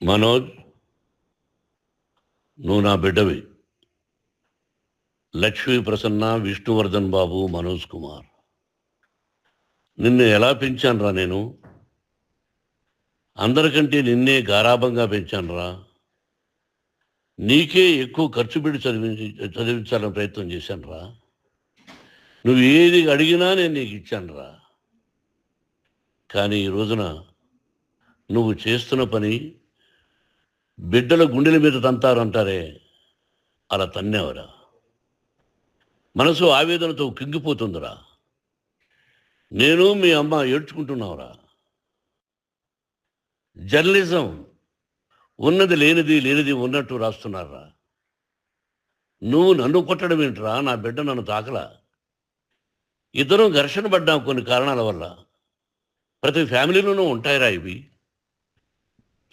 మనోజ్, నువ్వు నా బిడ్డవి. లక్ష్మీ ప్రసన్న, విష్ణువర్ధన్ బాబు, మనోజ్ కుమార్. నిన్ను ఎలా పెంచానురా నేను? అందరికంటే నిన్నే గారాభంగా పెంచానురా. నీకే ఎక్కువ ఖర్చు పెట్టి చదివించాలని ప్రయత్నం చేశానురా. నువ్వు ఏది అడిగినా నేను నీకు ఇచ్చానురా. కానీ ఈ రోజున నువ్వు చేస్తున్న పని బిడ్డల గుండెల మీద తంతారంటారే, అలా తన్నేవరా. మనసు ఆవేదనతో కింగిపోతుందిరా. నేను మీ అమ్మ ఏడ్చుకుంటున్నావురా. జర్నలిజం ఉన్నది లేనిది, లేనిది ఉన్నట్టు రాస్తున్నారా. నువ్వు నన్ను కొట్టడం ఏంట్రా? నా బిడ్డ నన్ను తాకలా. ఇద్దరం ఘర్షణ పడ్డాం కొన్ని కారణాల వల్ల. ప్రతి ఫ్యామిలీలోనూ ఉంటాయిరా ఇవి.